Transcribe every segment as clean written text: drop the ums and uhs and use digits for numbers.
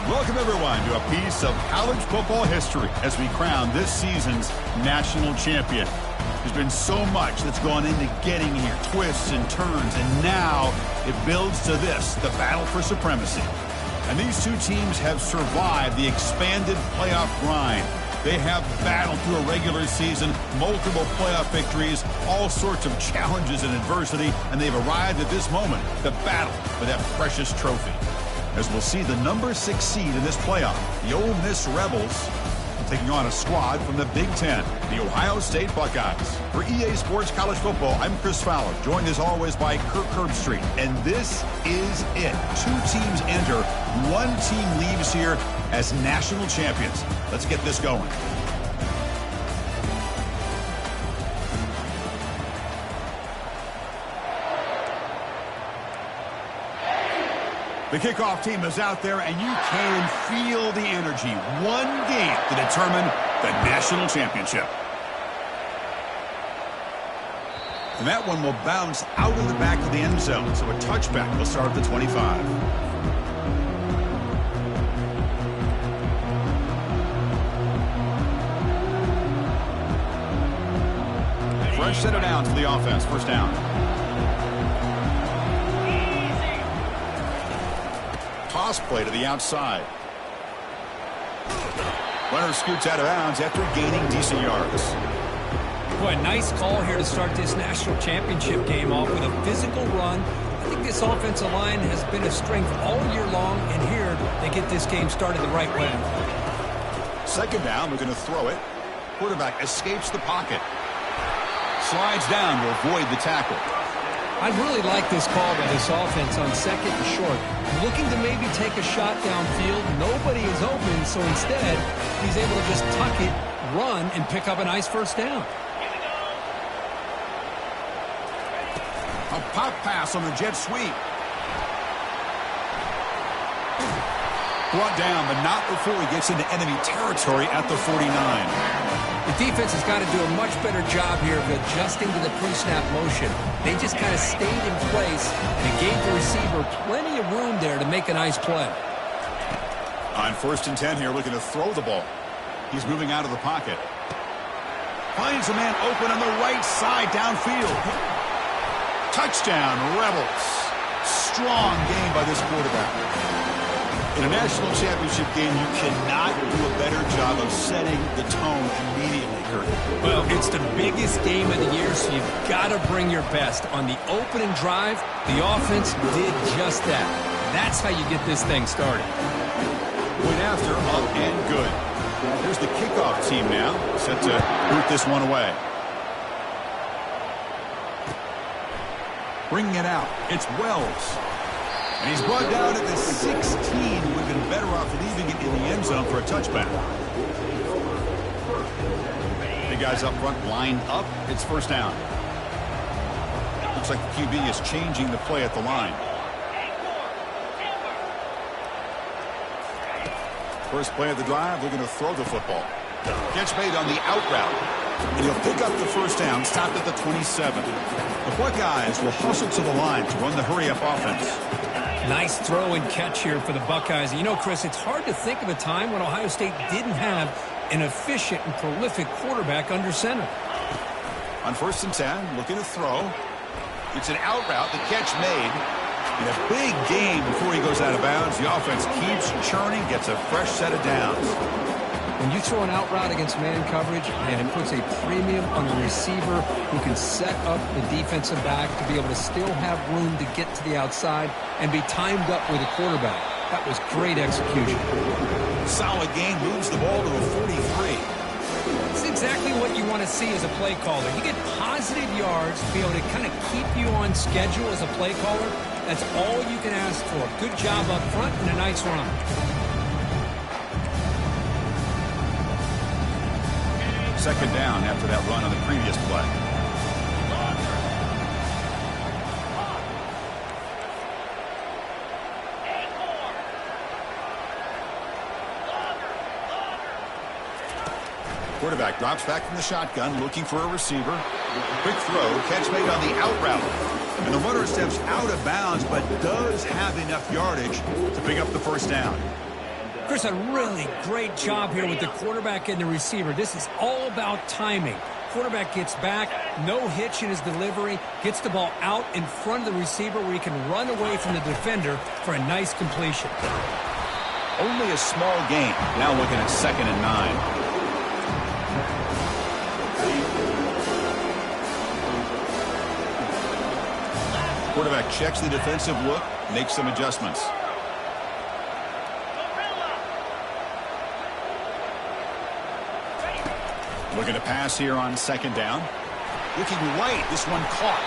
Welcome, everyone, to a piece of college football history as we crown this season's national champion. There's been so much that's gone into getting here, twists and turns, and now it builds to this, the battle for supremacy. And these two teams have survived the expanded playoff grind. They have battled through a regular season, multiple playoff victories, all sorts of challenges and adversity, and they've arrived at this moment, the battle for that precious trophy. As we'll see the number 6 seed in this playoff, the Ole Miss Rebels, taking on a squad from the Big Ten, the Ohio State Buckeyes. For EA Sports College Football, I'm Chris Fowler, joined as always by Kirk Herbstreit. And this is it. 2 teams enter, 1 team leaves here as national champions. Let's get this going. The kickoff team is out there, and you can feel the energy. 1 game to determine the national championship. And that one will bounce out of the back of the end zone, so a touchback will start at the 25. Fresh set of downs to the offense, first down. Toss play to the outside. Runner scoots out of bounds after gaining decent yards. Boy, nice call here to start this national championship game off with a physical run. I think this offensive line has been a strength all year long, and here they get this game started the right way. Second down, we're going to throw it. Quarterback escapes the pocket. Slides down to avoid the tackle. I really like this call by this offense on second and short. Looking to maybe take a shot downfield. Nobody is open, so instead, he's able to just tuck it, run, and pick up a nice first down. A pop pass on the jet sweep. Brought down, but not before he gets into enemy territory at the 49. The defense has got to do a much better job here of adjusting to the pre-snap motion. They just kind of stayed in place, and it gave the receiver plenty of room there to make a nice play. On 1st and 10 here, looking to throw the ball. He's moving out of the pocket. Finds a man open on the right side downfield. Touchdown, Rebels. Strong game by this quarterback. In a national championship game, you cannot do a better job of setting the tone immediately, Kurt. Well, it's the biggest game of the year, so you've got to bring your best. On the opening drive, the offense did just that. That's how you get this thing started. Point after, up and good. Here's the kickoff team now, set to boot this one away. Bringing it out, it's Wells. And he's brought down at the 16. Would have been better off leaving it in the end zone for a touchback. The guys up front line up. It's first down. Looks like the QB is changing the play at the line. First play of the drive, looking to throw the football. Catch made on the out route. And he'll pick up the first down, stopped at the 27. The Buckeyes will hustle to the line to run the hurry-up offense. Nice throw and catch here for the Buckeyes. You know, Chris, it's hard to think of a time when Ohio State didn't have an efficient and prolific quarterback under center. On 1st and 10, looking to throw. It's an out route, the catch made. In a big game before he goes out of bounds, the offense keeps churning, gets a fresh set of downs. When you throw an out route against man coverage, and it puts a premium on the receiver who can set up the defensive back to be able to still have room to get to the outside and be timed up with a quarterback. That was great execution. Solid game, moves the ball to a 43. Since exactly what you want to see as a play caller. You get positive yards to be able to kind of keep you on schedule as a play caller. That's all you can ask for. Good job up front and a nice run. Second down after that run on the previous play. Quarterback drops back from the shotgun, looking for a receiver. Quick throw, catch made on the out route. And the runner steps out of bounds, but does have enough yardage to pick up the first down. Chris, a really great job here with the quarterback and the receiver. This is all about timing. Quarterback gets back, no hitch in his delivery, gets the ball out in front of the receiver where he can run away from the defender for a nice completion. Only a small gain. Now looking at 2nd and 9. Quarterback checks the defensive look, makes some adjustments. Looking to pass here on 2nd down. Looking right, this one caught.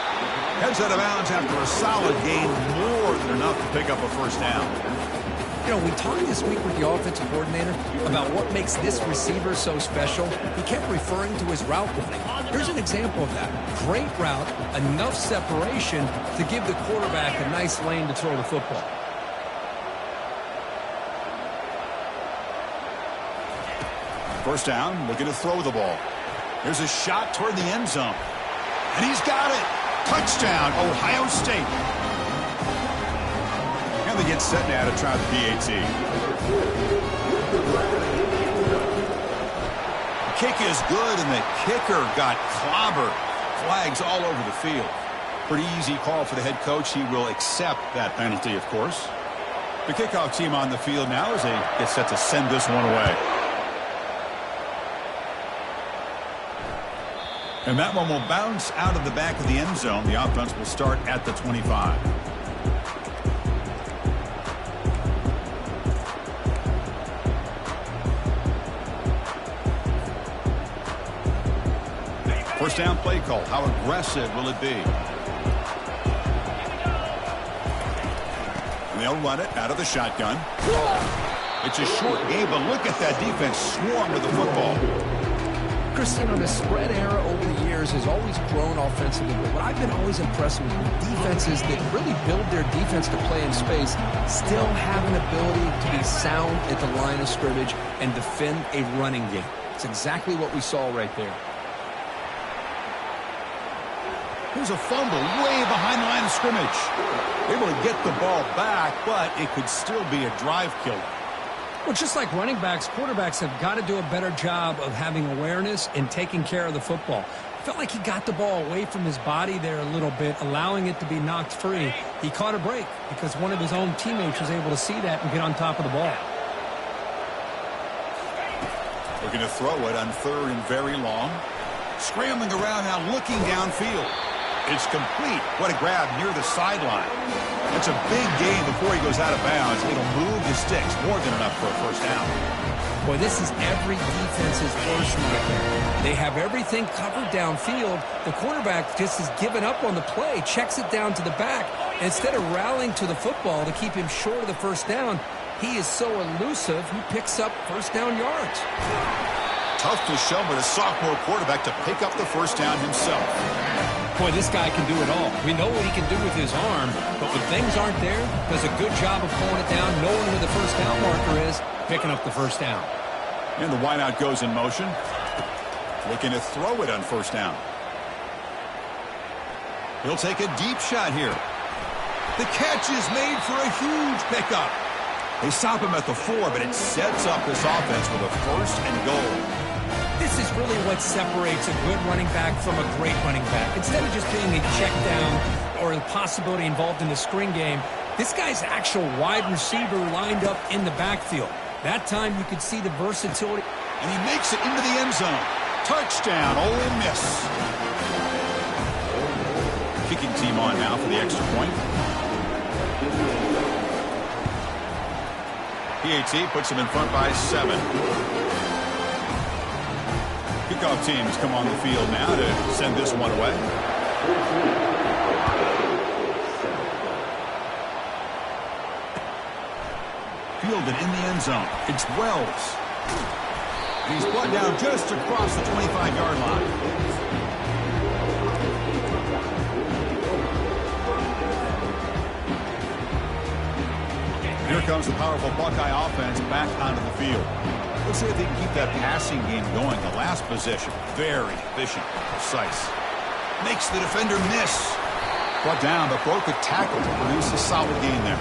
Heads out of bounds after a solid gain, more than enough to pick up a first down. You know, we talked this week with the offensive coordinator about what makes this receiver so special. He kept referring to his route running. Here's an example of that. Great route, enough separation to give the quarterback a nice lane to throw the football. First down, looking to throw the ball. Here's a shot toward the end zone. And he's got it. Touchdown, Ohio State. And they get set now to try the PAT. The kick is good, and the kicker got clobbered. Flags all over the field. Pretty easy call for the head coach. He will accept that penalty, of course. The kickoff team on the field now as they get set to send this one away. And that one will bounce out of the back of the end zone. The offense will start at the 25. First down play call. How aggressive will it be? And they'll run it out of the shotgun. It's a short game, but look at that defense swarm with the football. Chris, you know, the spread era over the years has always grown offensively, but what I've been always impressed with defenses that really build their defense to play in space still have an ability to be sound at the line of scrimmage and defend a running game. It's exactly what we saw right there. Here's a fumble way behind the line of scrimmage. Able to get the ball back, but it could still be a drive killer. Well, just like running backs, quarterbacks have got to do a better job of having awareness and taking care of the football. I felt like he got the ball away from his body there a little bit, allowing it to be knocked free. He caught a break because one of his own teammates was able to see that and get on top of the ball. Looking to throw it on 3rd and very long. Scrambling around now, looking downfield. It's complete. What a grab near the sideline. It's a big gain before he goes out of bounds. It'll move the sticks, more than enough for a first down. Boy, this is every defense's worst nightmare. They have everything covered downfield. The quarterback just has given up on the play, checks it down to the back. Instead of rallying to the football to keep him short of the first down, he is so elusive, he picks up first down yards. Tough to show, but a sophomore quarterback to pick up the first down himself. Boy, this guy can do it all. We know what he can do with his arm, but when things aren't there, does a good job of pulling it down, knowing where the first down marker is, picking up the first down. And the wideout goes in motion. Looking to throw it on first down. He'll take a deep shot here. The catch is made for a huge pickup. They stop him at the 4, but it sets up this offense with a 1st and goal. This is really what separates a good running back from a great running back. Instead of just being a check down or a possibility involved in the screen game, this guy's actual wide receiver lined up in the backfield. That time you could see the versatility. And he makes it into the end zone. Touchdown, Ole Miss. Kicking team on now for the extra point. PAT puts him in front by 7. kickoff team has come on the field now to send this one away. Fielded in the end zone. It's Wells. He's brought down just across the 25-yard line. Here comes the powerful Buckeye offense back onto the field. Let's see if they can keep that passing game going. The last possession, very efficient and precise. Makes the defender miss. Brought down, but broke the tackle to produce a solid gain there.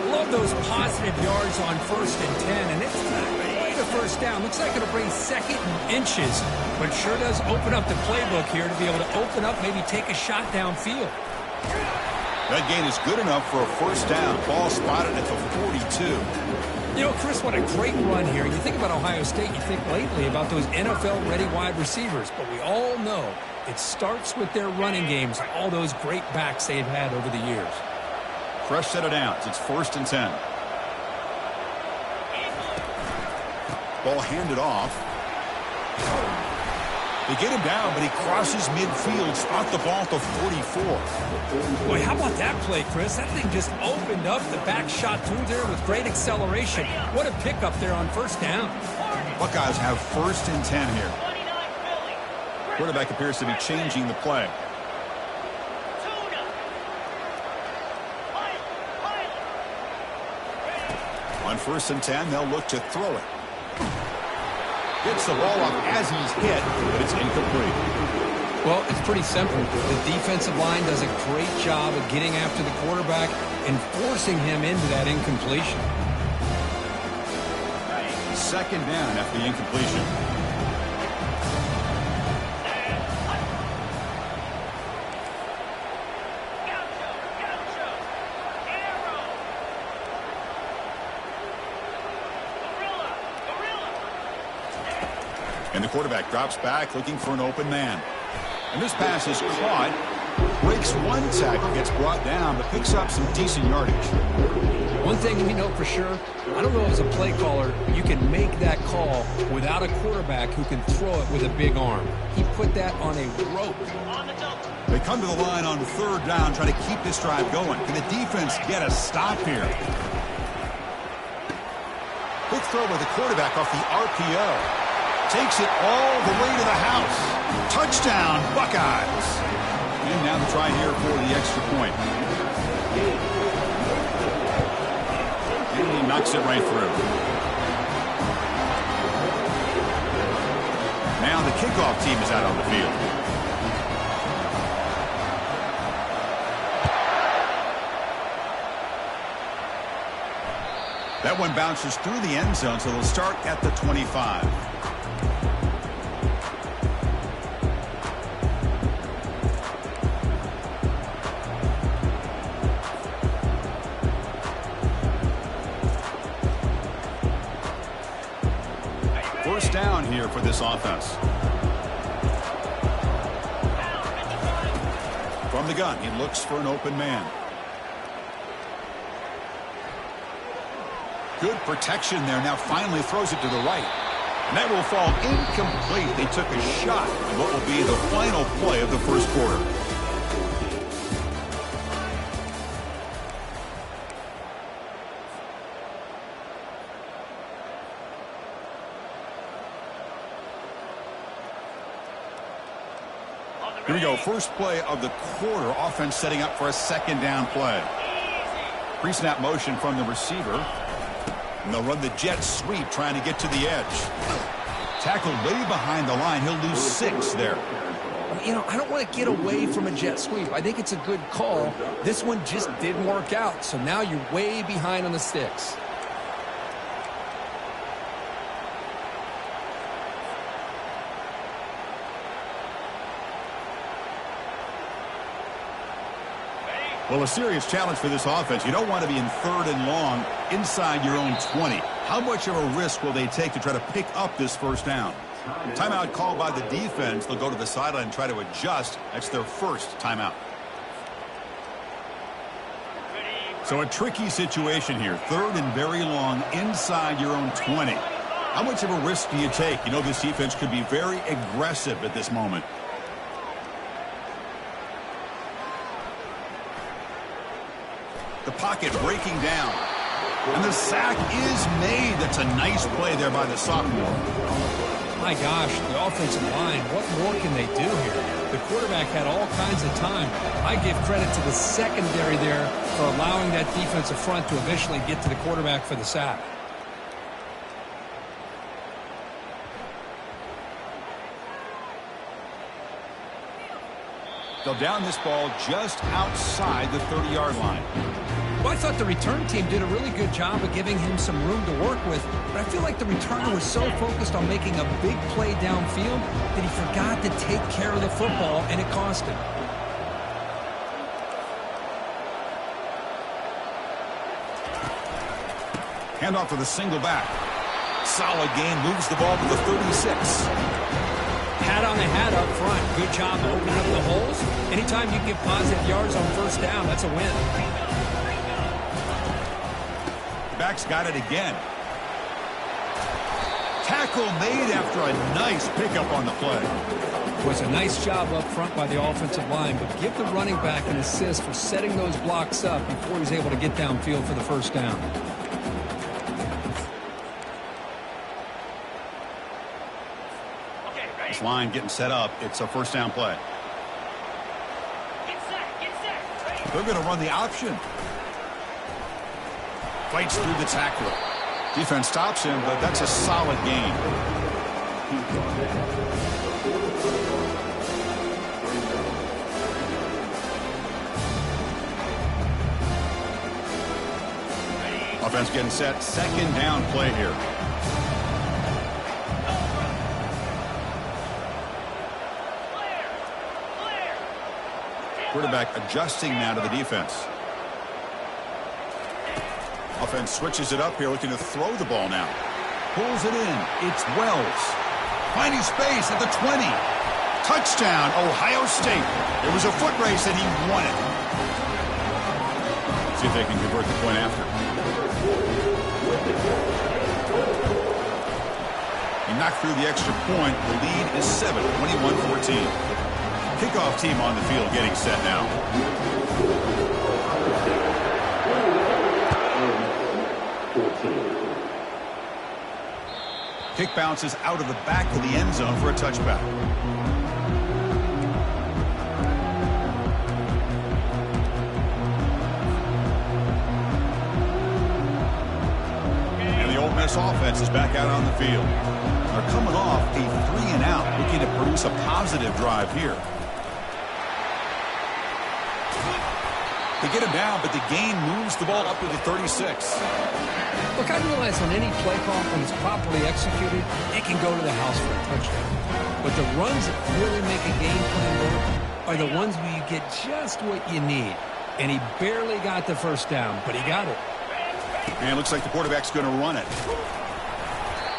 Love those positive yards on 1st and 10, and it's way to first down. Looks like it'll bring 2nd and inches, but sure does open up the playbook here to be able to open up, maybe take a shot downfield. That gain is good enough for a first down. Ball spotted at the 42. You know, Chris, what a great run here. You think about Ohio State, you think lately about those NFL-ready wide receivers, but we all know it starts with their running games, all those great backs they've had over the years. Fresh set of downs. It's 1st and 10. Ball handed off. They get him down, but he crosses midfield, spot the ball to 44. Boy, how about that play, Chris? That thing just opened up. The back shot through there with great acceleration. What a pickup there on 1st down. Buckeyes have 1st and 10 here. Quarterback appears to be changing the play. On 1st and 10, they'll look to throw it. Gets the ball up as he's hit, but it's incomplete. Well, it's pretty simple. The defensive line does a great job of getting after the quarterback and forcing him into that incompletion. 2nd down after the incompletion. And the quarterback drops back looking for an open man. And this pass is caught. Breaks one tackle, gets brought down, but picks up some decent yardage. One thing we know for sure, I don't know as a play caller, you can make that call without a quarterback who can throw it with a big arm. He put that on a rope. They come to the line on 3rd down, trying to keep this drive going. Can the defense get a stop here? Quick throw by the quarterback off the RPO. Takes it all the way to the house. Touchdown, Buckeyes. And now the try here for the extra point. And he knocks it right through. Now the kickoff team is out on the field. That one bounces through the end zone, so they'll start at the 25. First down here for this offense. From the gun, he looks for an open man. Good protection there. Now finally throws it to the right. And that will fall incomplete. They took a shot at what will be the final play of the first quarter. Here we go. First play of the quarter. Offense setting up for a 2nd down play. Pre-snap motion from the receiver. And they'll run the jet sweep trying to get to the edge. Tackled way behind the line. He'll lose 6 there. You know, I don't want to get away from a jet sweep. I think it's a good call. This one just didn't work out. So now you're way behind on the sticks. Well, a serious challenge for this offense. You don't want to be in 3rd and long inside your own 20. How much of a risk will they take to try to pick up this first down? Timeout called by the defense. They'll go to the sideline and try to adjust. That's their first timeout. So a tricky situation here. 3rd and very long inside your own 20. How much of a risk do you take? You know this defense could be very aggressive at this moment. The pocket breaking down. And the sack is made. That's a nice play there by the sophomore. My gosh, the offensive line, what more can they do here? The quarterback had all kinds of time. I give credit to the secondary there for allowing that defensive front to eventually get to the quarterback for the sack. They'll down this ball just outside the 30-yard line. Well, I thought the return team did a really good job of giving him some room to work with, but I feel like the returner was so focused on making a big play downfield that he forgot to take care of the football, and it cost him. Handoff for the single back. Solid gain, moves the ball to the 36. Pat on the hat up front. Good job opening up the holes. Anytime you get positive yards on first down, that's a win. Back's got it again. Tackle made after a nice pickup on the play. It was a nice job up front by the offensive line, but give the running back an assist for setting those blocks up before he's able to get downfield for the first down. This line getting set up. It's a first down play. They're going to run the option. Fights through the tackler. Defense stops him, but that's a solid gain. Offense getting set. Second down play here. Quarterback adjusting now to the defense. Offense switches it up here, looking to throw the ball now. Pulls it in. It's Wells. Finding space at the 20. Touchdown, Ohio State. It was a foot race and he won it. See if they can convert the point after. He knocked through the extra point. The lead is 7, 21-14. Kickoff team on the field getting set now. Kick bounces out of the back of the end zone for a touchback. And the Ole Miss offense is back out on the field. They're coming off a 3-and-out, looking to produce a positive drive here. They get him down, but the gain moves the ball up to the 36. Look, I realize on any play call, when it's properly executed, it can go to the house for a touchdown. But the runs that really make a game plan work are the ones where you get just what you need. And he barely got the first down, but he got it. And it looks like the quarterback's going to run it.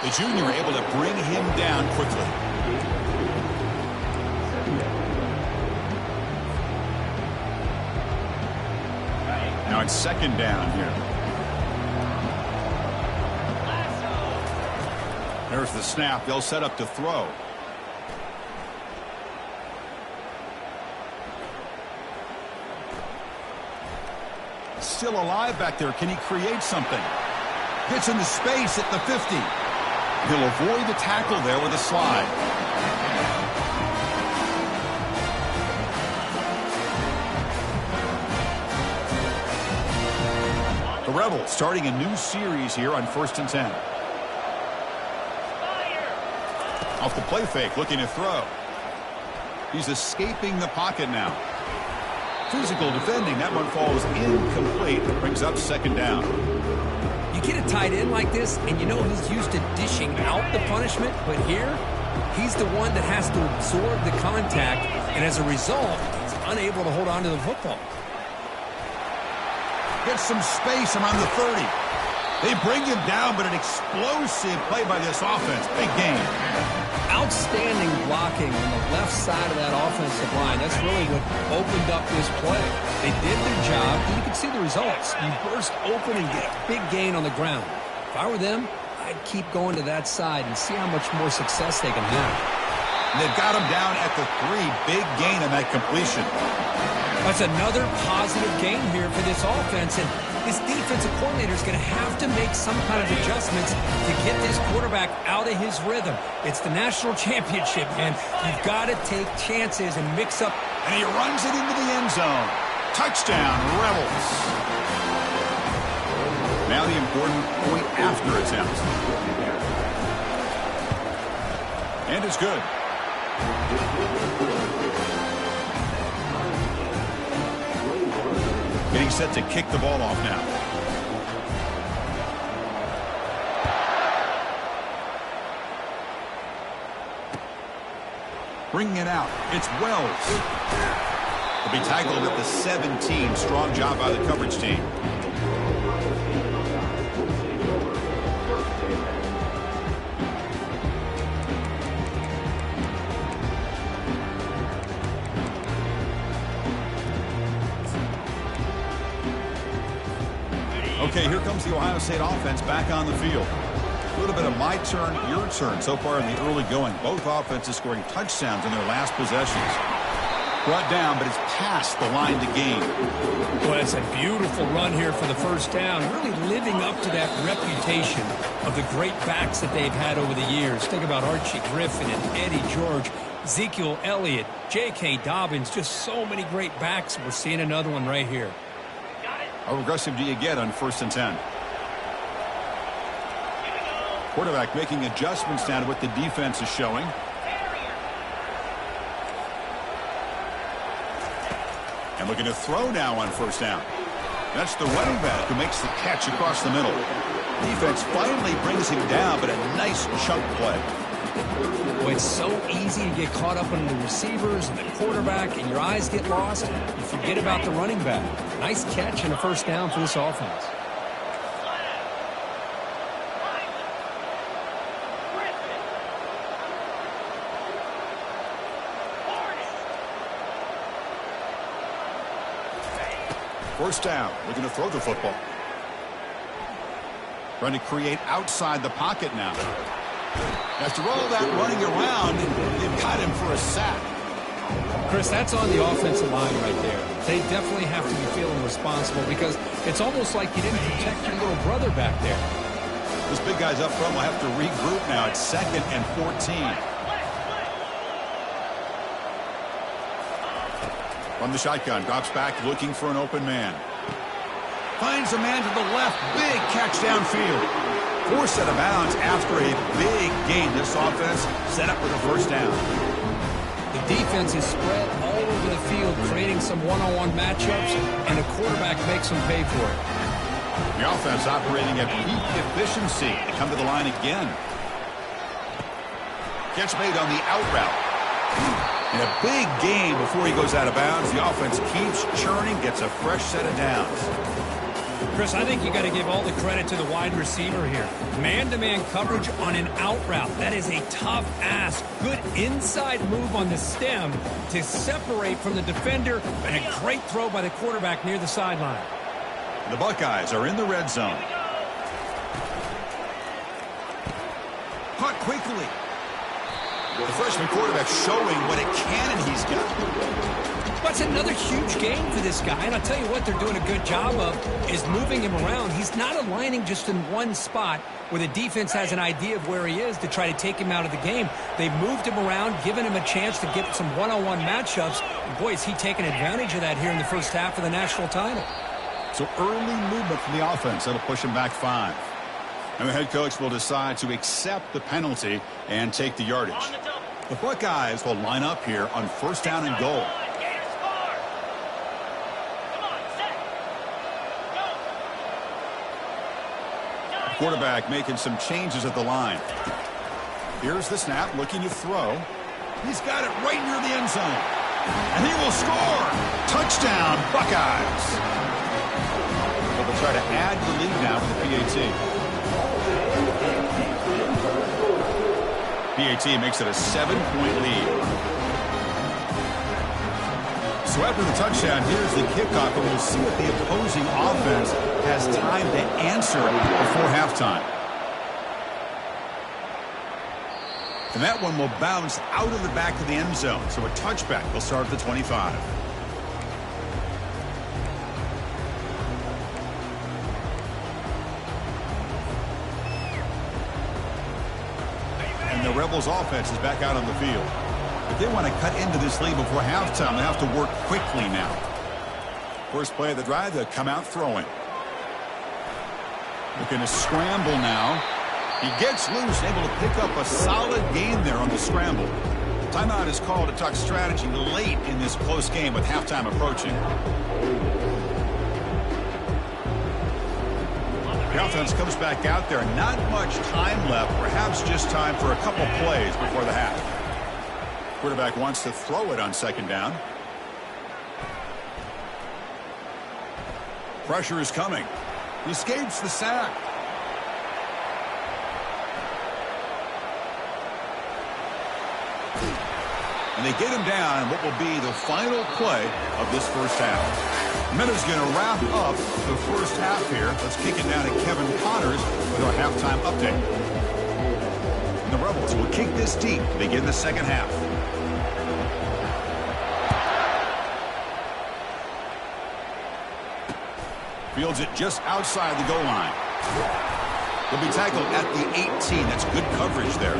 The junior able to bring him down quickly. Now it's second down here. There's the snap. They'll set up to throw. Still alive back there. Can he create something? Gets into space at the 50. He'll avoid the tackle there with a slide. The Rebels starting a new series here on 1st and 10. Off the play fake, looking to throw. He's escaping the pocket now. Physical defending. That one falls incomplete. Brings up second down. You get a tight end like this, and you know he's used to dishing out the punishment, but here, he's the one that has to absorb the contact, and as a result, he's unable to hold on to the football. Gets some space around the 30. They bring him down, but an explosive play by this offense. Big game. Outstanding blocking on the left side of that offensive line. That's really what opened up this play. They did their job, and you can see the results. You burst open and get a big gain on the ground. If I were them, I'd keep going to that side and see how much more success they can have. And they've got him down at the 3. Big gain on that completion. That's another positive gain here for this offense, and this defensive coordinator is going to have to make some kind of adjustments to get this quarterback out of his rhythm. It's the national championship, and you've got to take chances and mix up. And he runs it into the end zone. Touchdown, Rebels. Now the important point after attempt. And it's good. Getting set to kick the ball off now. Bringing it out. It's Wells. He'll be tackled at the 17. Strong job by the coverage team. Okay, here comes the Ohio State offense back on the field. A little bit of my turn, your turn so far in the early going. Both offenses scoring touchdowns in their last possessions. Brought down, but it's past the line to gain. Well, it's a beautiful run here for the first down, really living up to that reputation of the great backs that they've had over the years. Think about Archie Griffin and Eddie George, Ezekiel Elliott, J.K. Dobbins, just so many great backs. We're seeing another one right here. How aggressive do you get on 1st and 10? Quarterback making adjustments now to what the defense is showing. And looking to throw now on 1st down. That's the running back who makes the catch across the middle. Defense finally brings him down, but a nice chunk play. Well, it's so easy to get caught up on the receivers and the quarterback, and your eyes get lost. You forget about the running back. Nice catch and a 1st down for this offense. First down. Looking to throw the football. Trying to create outside the pocket now. After all that running around, they've got him for a sack. Chris, that's on the offensive line right there. They definitely have to be feeling responsible because it's almost like you didn't protect your little brother back there. Those big guys up front will have to regroup now. It's 2nd and 14. From the shotgun, drops back looking for an open man. Finds a man to the left. Big catch downfield. Forced out of bounds after a big gain. This offense set up with a 1st down. The defense is spread all over the field, creating some one-on-one matchups, and the quarterback makes them pay for it. The offense operating at peak efficiency. They come to the line again. Catch made on the out route. And a big gain before he goes out of bounds. The offense keeps churning, gets a fresh set of downs. Chris, I think you got to give all the credit to the wide receiver here. Man-to-man coverage on an out route. That is a tough ask. Good inside move on the stem to separate from the defender, and a great throw by the quarterback near the sideline. The Buckeyes are in the red zone. Caught quickly. The freshman quarterback showing what a cannon he's got. That's another huge game for this guy, and I'll tell you what they're doing a good job of is moving him around. He's not aligning just in one spot where the defense has an idea of where he is to try to take him out of the game. They've moved him around, given him a chance to get some one-on-one matchups. And boy, is he taking advantage of that here in the first half of the national title. So early movement from the offense. That'll push him back 5. And the head coach will decide to accept the penalty and take the yardage. The Buckeyes will line up here on 1st down and goal. Quarterback making some changes at the line. Here's the snap, looking to throw. He's got it right near the end zone. And he will score. Touchdown, Buckeyes. But they'll try to add the lead now with the PAT. PAT makes it a 7-point lead. So after the touchdown, here's the kickoff, and we'll see if the opposing offense has time to answer before halftime. And that one will bounce out of the back of the end zone. So a touchback will start at the 25. And the Rebels offense is back out on the field. If they want to cut into this lead before halftime, they have to work quickly now. First play of the drive, they'll come out throwing. Looking to scramble now. He gets loose, able to pick up a solid gain there on the scramble. Timeout is called to talk strategy late in this close game with halftime approaching. The offense comes back out there. Not much time left. Perhaps just time for a couple plays before the half. Quarterback wants to throw it on second down. Pressure is coming. He escapes the sack. And they get him down in what will be the final play of this first half. Minutes going to wrap up the first half here. Let's kick it down to Kevin Connors with our halftime update. And the Rebels will kick this deep to begin the second half. Fields it just outside the goal line. He'll be tackled at the 18. That's good coverage there.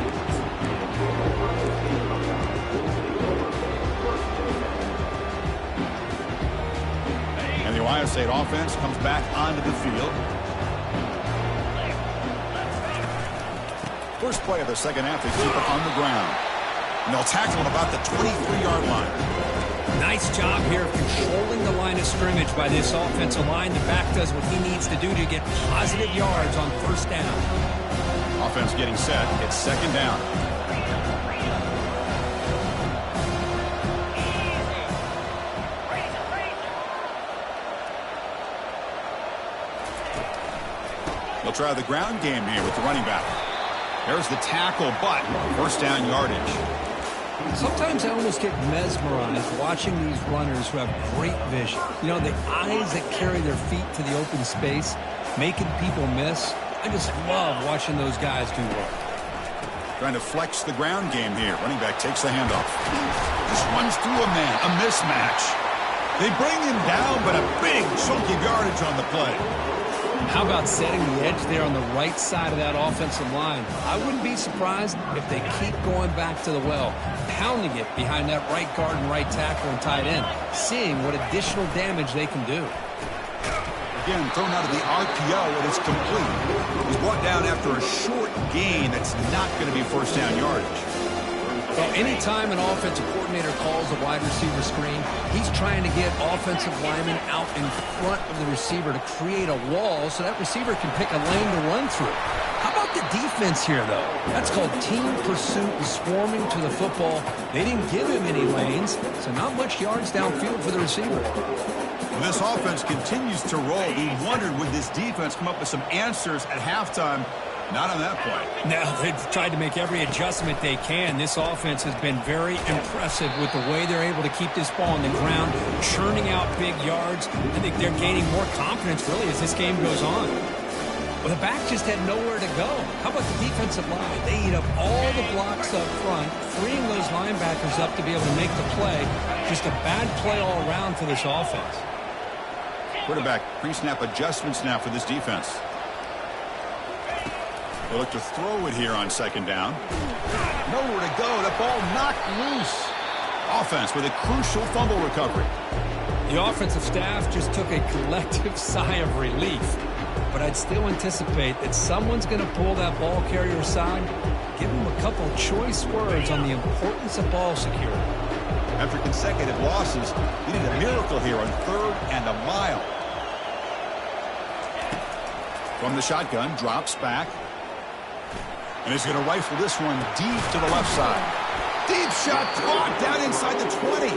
And the Ohio State offense comes back onto the field. First play of the second half, they keep it on the ground. And they'll tackle him about the 23-yard line. Nice job here of controlling the line of scrimmage by this offensive line. The back does what he needs to do to get positive yards on first down. Offense getting set. It's second down. They'll try the ground game here with the running back. There's the tackle, but first down yardage. Sometimes I almost get mesmerized watching these runners who have great vision. You know, the eyes that carry their feet to the open space, making people miss. I just love watching those guys do work. Trying to flex the ground game here. Running back takes the handoff. Just runs through a man. A mismatch. They bring him down, but a big chunk of yardage on the play. How about setting the edge there on the right side of that offensive line? I wouldn't be surprised if they keep going back to the well, pounding it behind that right guard and right tackle and tight end, seeing what additional damage they can do. Again, thrown out of the RPO, and it's complete. He's brought down after a short gain that's not going to be first down yardage. Well, anytime an offensive coordinator calls a wide receiver screen, he's trying to get offensive linemen out in front of the receiver to create a wall so that receiver can pick a lane to run through. How about the defense here, though? That's called team pursuit and swarming to the football. They didn't give him any lanes, so not much yards downfield for the receiver. When this offense continues to roll, we wondered, would this defense come up with some answers at halftime? Not on that play. Now, they've tried to make every adjustment they can. This offense has been very impressive with the way they're able to keep this ball on the ground, churning out big yards. I think they're gaining more confidence, really, as this game goes on. Well, the back just had nowhere to go. How about the defensive line? They eat up all the blocks up front, freeing those linebackers up to be able to make the play. Just a bad play all around for this offense. Quarterback pre-snap adjustments now for this defense. They look to throw it here on second down. Nowhere to go. The ball knocked loose. Offense with a crucial fumble recovery. The offensive staff just took a collective sigh of relief. But I'd still anticipate that someone's going to pull that ball carrier aside, give him a couple choice words on the importance of ball security. After consecutive losses, he needed a miracle here on 3rd and a mile. From the shotgun, drops back. And he's going to rifle this one deep to the left side. Deep shot caught down inside the 20.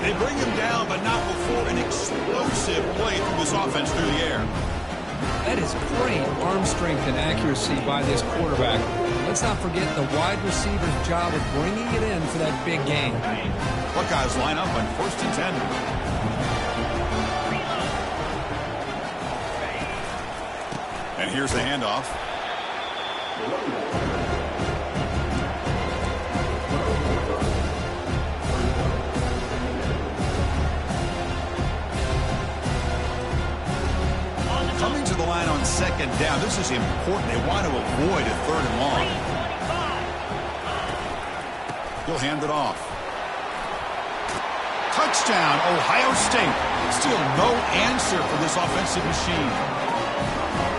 They bring him down, but not before an explosive play through this offense through the air. That is great arm strength and accuracy by this quarterback. Let's not forget the wide receiver's job of bringing it in for that big gain. Buckeyes line up on 1st and 10. And here's the handoff. second down. This is important. They want to avoid a 3rd and long. He'll hand it off. Touchdown, Ohio State. Still no answer for this offensive machine.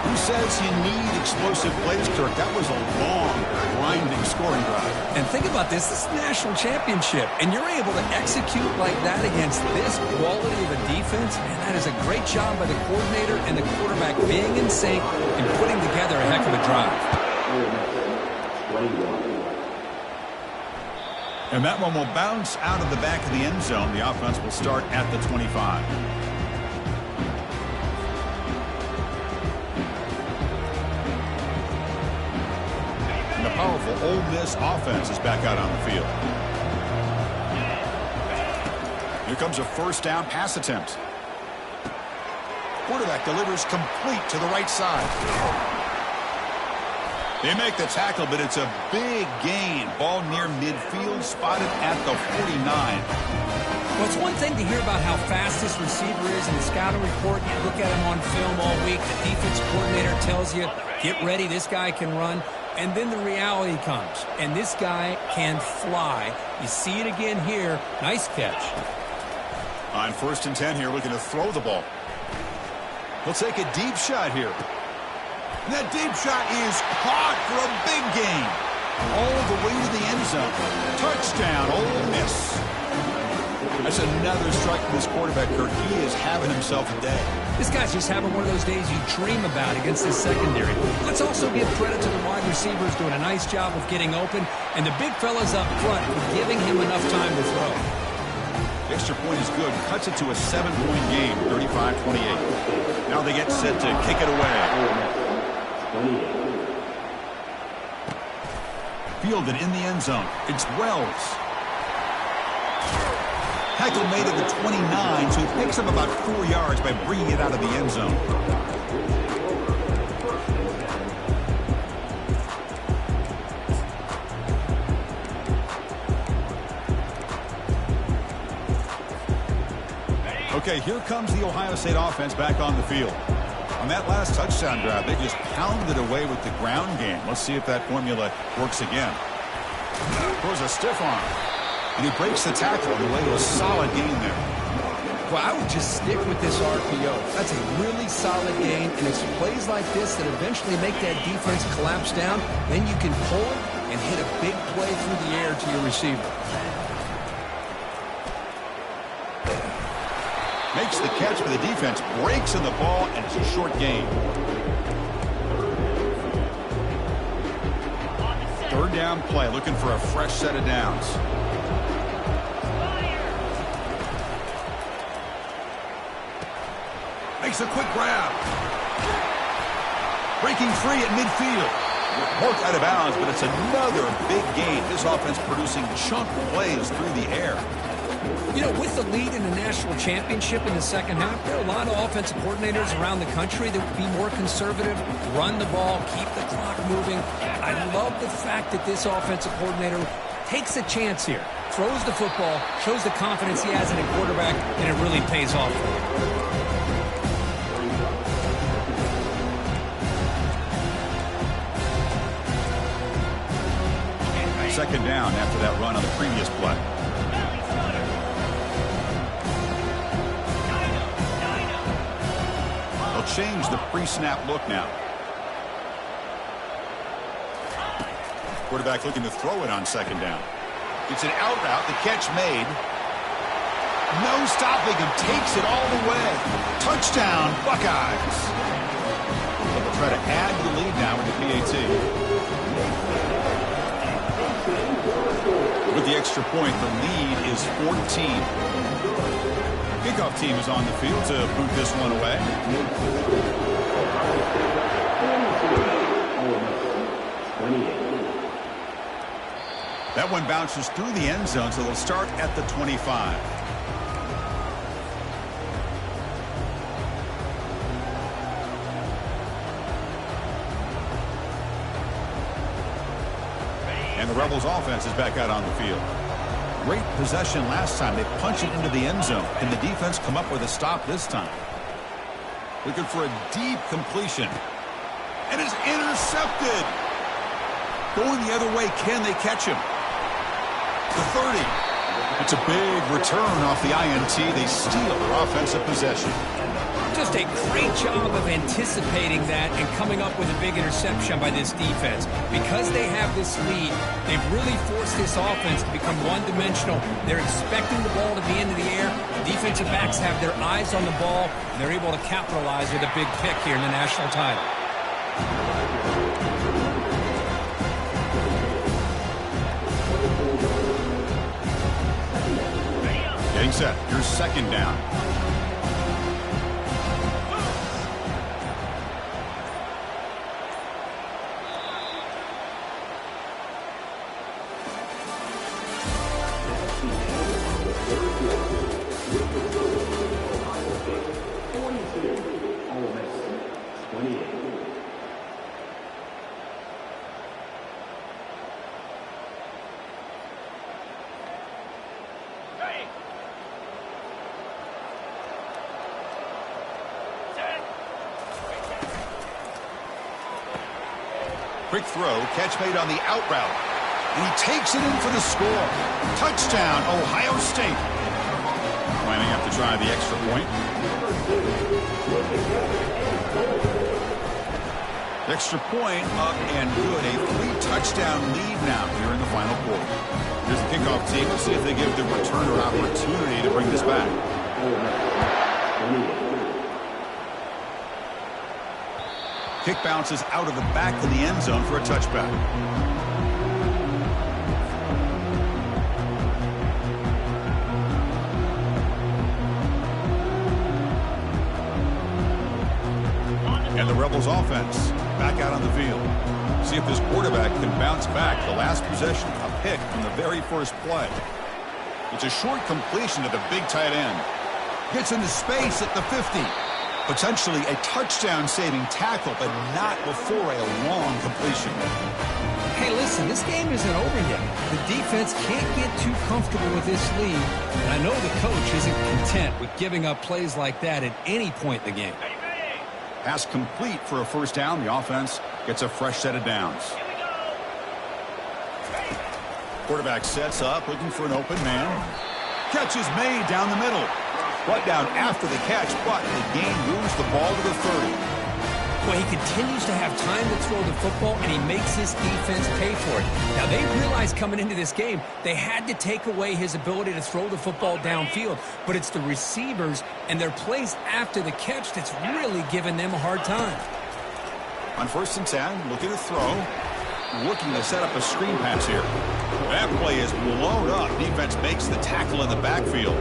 Who says you need explosive plays, Kirk? That was a long, grinding scoring drive. And think about this. This is a national championship, and you're able to execute like that against this quality of a defense, and that is a great job by the coordinator and the quarterback being in sync and putting together a heck of a drive. And that one will bounce out of the back of the end zone. The offense will start at the 25. And the powerful Ole Miss offense is back out on the field. Here comes a 1st down pass attempt. Quarterback delivers complete to the right side. They make the tackle, but it's a big gain. Ball near midfield, spotted at the 49. Well, it's one thing to hear about how fast this receiver is in the scouting report. You look at him on film all week. The defense coordinator tells you, get ready, this guy can run. And then the reality comes, and this guy can fly. You see it again here. Nice catch. On 1st and 10 here, looking to throw the ball. He'll take a deep shot here. And that deep shot is caught for a big gain. All the way to the end zone. Touchdown, Ole Miss. That's another strike from this quarterback, Kirk. He is having himself a day. This guy's just having one of those days you dream about against this secondary. Let's also give credit to the wide receivers doing a nice job of getting open, and the big fellas up front for giving him enough time to throw. The extra point is good. Cuts it to a 7-point game, 35-28. Now they get set to kick it away. Fielded in the end zone. It's Wells. Hackle made it the 29, so he picks up about 4 yards by bringing it out of the end zone. Okay, here comes the Ohio State offense back on the field. On that last touchdown drive, they just pounded away with the ground game. Let's see if that formula works again. Throws a stiff arm. And he breaks the tackle on the way to a solid gain there. Well, I would just stick with this RPO. That's a really solid gain, and it's plays like this that eventually make that defense collapse down. Then you can pull it and hit a big play through the air to your receiver. Makes the catch for the defense, breaks in the ball, and it's a short gain. 3rd down play, looking for a fresh set of downs. Makes a quick grab. Breaking free at midfield. Marked out of bounds, but it's another big gain. This offense producing chunk plays through the air. You know, with the lead in the national championship in the second half, there are a lot of offensive coordinators around the country that would be more conservative, run the ball, keep the clock moving. I love the fact that this offensive coordinator takes a chance here, throws the football, shows the confidence he has in a quarterback, and it really pays off for him. Second down after that run on the previous play. They'll change the pre-snap look now. Quarterback looking to throw it on second down. It's an out route. The catch made. No stopping him. Takes it all the way. Touchdown, Buckeyes. They'll try to add the lead now with the PAT. With the extra point, the lead is 14. Kickoff team is on the field to boot this one away. That one bounces through the end zone, so they'll start at the 25. And the Rebels offense is back out on the field. Great possession last time. They punch it into the end zone. Can the defense come up with a stop this time? Looking for a deep completion. and is intercepted. Going the other way, can they catch him? The 30. It's a big return off the INT. They steal their offensive possession. Just a great job of anticipating that and coming up with a big interception by this defense. Because they have this lead, they've really forced this offense to become one-dimensional. They're expecting the ball to be into the air. Defensive backs have their eyes on the ball, and they're able to capitalize with a big pick here in the national title. Getting set. Here's second down. Quick throw, catch made on the out route. And he takes it in for the score. Touchdown, Ohio State. Lining up to try the extra point. Extra point up and good. A 3-touchdown lead now here in the final quarter. Here's the kickoff team. Let's see if they give the returner opportunity to bring this back. Kick bounces out of the back of the end zone for a touchback. And the Rebels offense back out on the field. See if this quarterback can bounce back. The last possession, a pick from the very first play. It's a short completion to the big tight end. Gets into space at the 50. Potentially a touchdown-saving tackle, but not before a long completion. Hey, listen, this game isn't over yet. The defense can't get too comfortable with this lead, and I know the coach isn't content with giving up plays like that at any point in the game. Pass complete for a first down. The offense gets a fresh set of downs. Quarterback sets up, looking for an open man. Catch is made down the middle. Brought down after the catch, but the gain moves the ball to the 30. Well, he continues to have time to throw the football, and he makes his defense pay for it. Now, they realized coming into this game, they had to take away his ability to throw the football downfield, but it's the receivers and their plays after the catch that's really giving them a hard time. On 1st and 10, looking to throw. Looking to set up a screen pass here. That play is blown up. Defense makes the tackle in the backfield.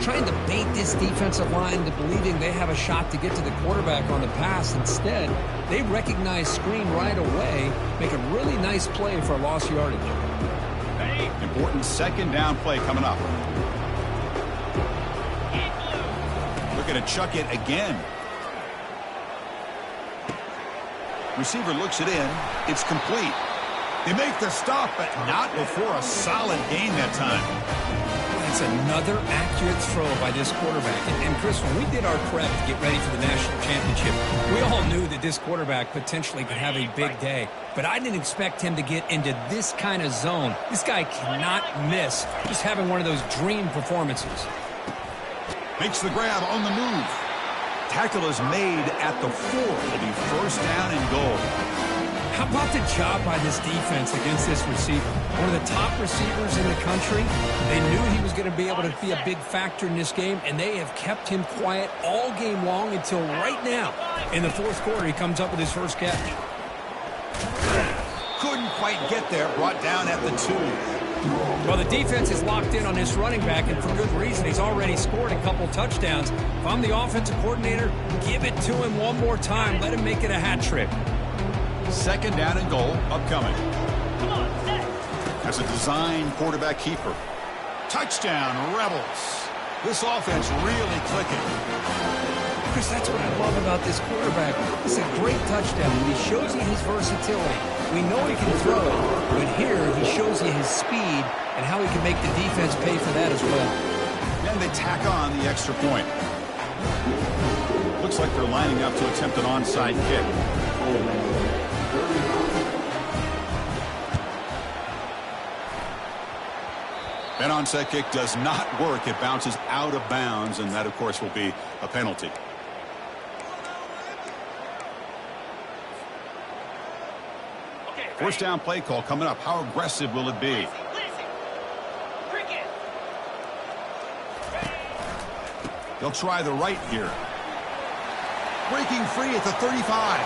Trying to bait this defensive line into believing they have a shot to get to the quarterback on the pass. Instead, they recognize screen right away, make a really nice play for a lost yardage. Important second down play coming up. Looking to chuck it again. Receiver looks it in. It's complete. They make the stop, but not before a solid gain that time. That's another accurate throw by this quarterback. And Chris, when we did our prep to get ready for the national championship, we all knew that this quarterback potentially could have a big day. But I didn't expect him to get into this kind of zone. This guy cannot miss. Just having one of those dream performances. Makes the grab on the move. Tackle is made at the 4. It'll be first down and goal. How about the job by this defense against this receiver? One of the top receivers in the country. They knew he was going to be able to be a big factor in this game, and they have kept him quiet all game long until right now. In the 4th quarter, he comes up with his first catch. Couldn't quite get there. Brought down at the 2. Well, the defense is locked in on this running back, and for good reason. He's already scored a couple touchdowns. If I'm the offensive coordinator, give it to him one more time. Let him make it a hat trick. Second down and goal upcoming. As a design quarterback keeper. Touchdown, Rebels. This offense really clicking. Chris, that's what I love about this quarterback. It's a great touchdown, and he shows you his versatility. We know he can throw it, but here he shows you his speed and how he can make the defense pay for that as well. And they tack on the extra point. Looks like they're lining up to attempt an onside kick. That onside kick does not work. It bounces out of bounds, and that, of course, will be a penalty. First down play call coming up. How aggressive will it be? They'll try the right here. Breaking free at the 35.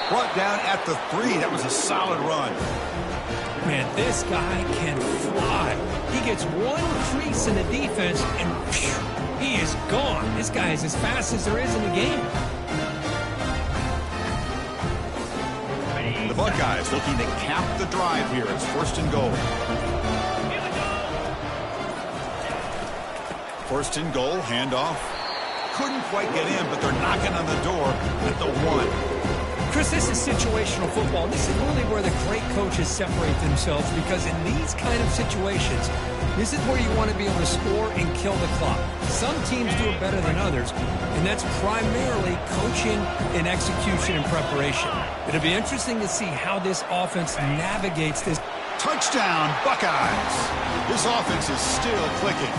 Brought down at the 3. That was a solid run. Man, this guy can fly. He gets one crease in the defense, and phew, he is gone. This guy is as fast as there is in the game. The Buckeyes looking to cap the drive here. It's first and goal. First and goal, handoff. Couldn't quite get in, but they're knocking on the door at the 1. Chris, this is situational football. This is really where the great coaches separate themselves, because in these kind of situations, this is where you want to be able to score and kill the clock. Some teams do it better than others, and that's primarily coaching and execution and preparation. It'll be interesting to see how this offense navigates this. Touchdown, Buckeyes. This offense is still clicking.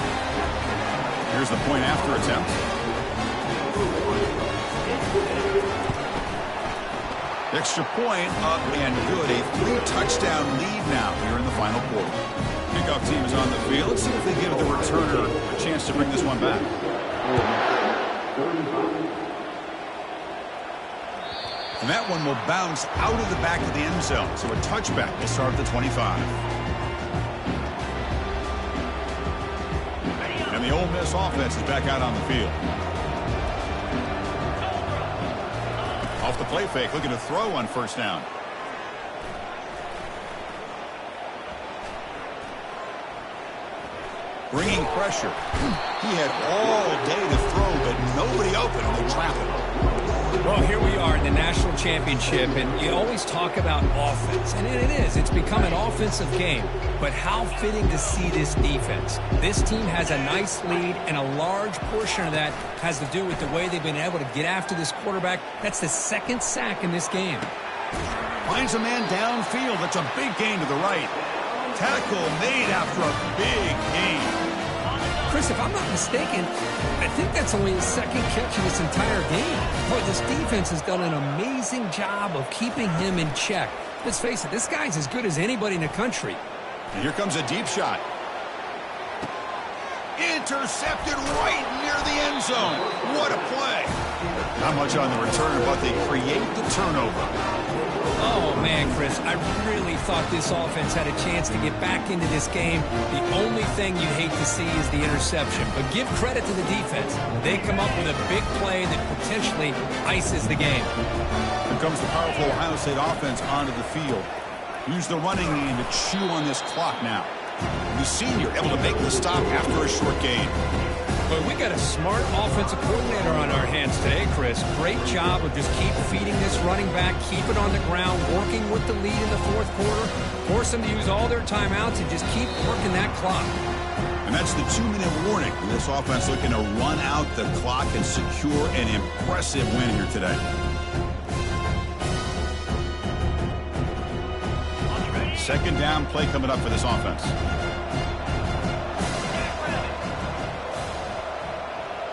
Here's the point after attempt. Extra point up and good. A 3-touchdown lead now here in the final quarter. Kickoff team is on the field. Let's see if they give the returner a chance to bring this one back. And that one will bounce out of the back of the end zone. So a touchback will start at the 25. And the Ole Miss offense is back out on the field. Off the play fake, looking to throw on first down. Bringing pressure. He had all day to throw, but nobody open, and they trap him. Well, here we are in the national championship, and you always talk about offense, and it is. It's become an offensive game. But how fitting to see this defense. This team has a nice lead, and a large portion of that has to do with the way they've been able to get after this quarterback. That's the second sack in this game. Finds a man downfield. That's a big gain to the right. Tackle made after a big gain. Chris, if I'm not mistaken, I think that's only his second catch in this entire game. Boy, this defense has done an amazing job of keeping him in check. Let's face it, this guy's as good as anybody in the country. And here comes a deep shot. Intercepted right near the end zone. What a play. Not much on the return, but they create the turnover. Oh, man, Chris, I really thought this offense had a chance to get back into this game. The only thing you hate to see is the interception. But give credit to the defense. They come up with a big play that potentially ices the game. Here comes the powerful Ohio State offense onto the field. Use the running game to chew on this clock now. The senior able to make the stop after a short gain. But we got a smart offensive coordinator on our hands today, Chris. Great job of just keep feeding this running back, keep it on the ground, working with the lead in the fourth quarter, force them to use all their timeouts and just keep working that clock. And that's the 2-minute warning. This offense looking to run out the clock and secure an impressive win here today. Second down play coming up for this offense.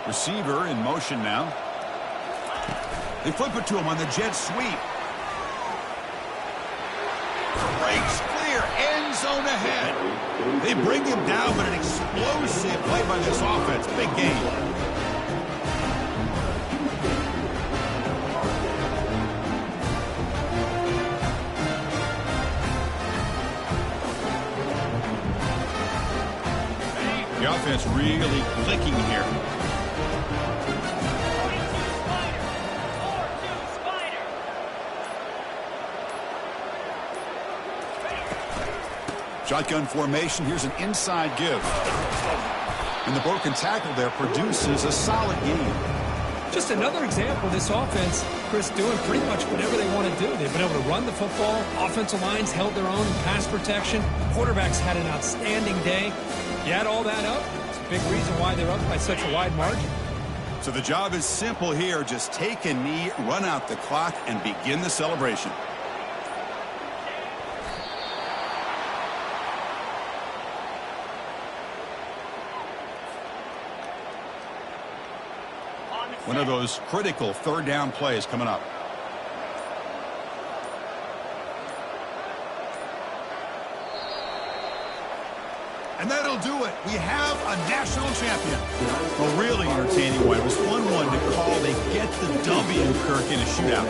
Receiver in motion now. They flip it to him on the jet sweep. Breaks clear. End zone ahead. They bring him down, but an explosive play by this offense. Big game. The offense really clicking here. Shotgun formation. Here's an inside give. And the broken tackle there produces a solid gain. Just another example of this offense, Chris, doing pretty much whatever they want to do. They've been able to run the football. Offensive lines held their own in pass protection. Quarterbacks had an outstanding day. You add all that up, it's a big reason why they're up by such a wide margin. So the job is simple here. Just take a knee, run out the clock, and begin the celebration. One of those critical third down plays coming up. And that'll do it. We have a national champion. A really entertaining one. It was fun one to call. They get the W, Kirk, in a shootout.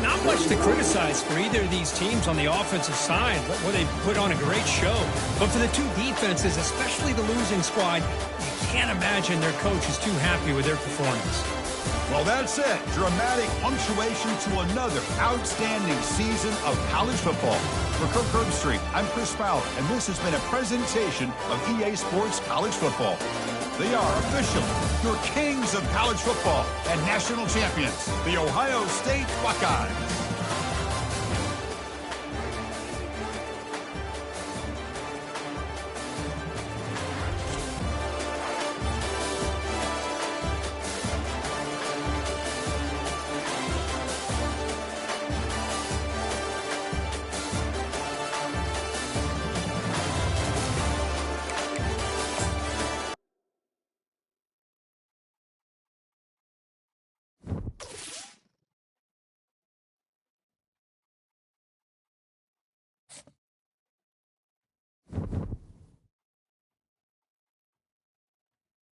Not much to criticize for either of these teams on the offensive side, where they put on a great show. But for the two defenses, especially the losing squad, you can't imagine their coach is too happy with their performance. Well, that's it. Dramatic punctuation to another outstanding season of college football. For Kirk Herbstreit, I'm Chris Fowler, and this has been a presentation of EA Sports College Football. They are official, your kings of college football and national champions, the Ohio State Buckeyes.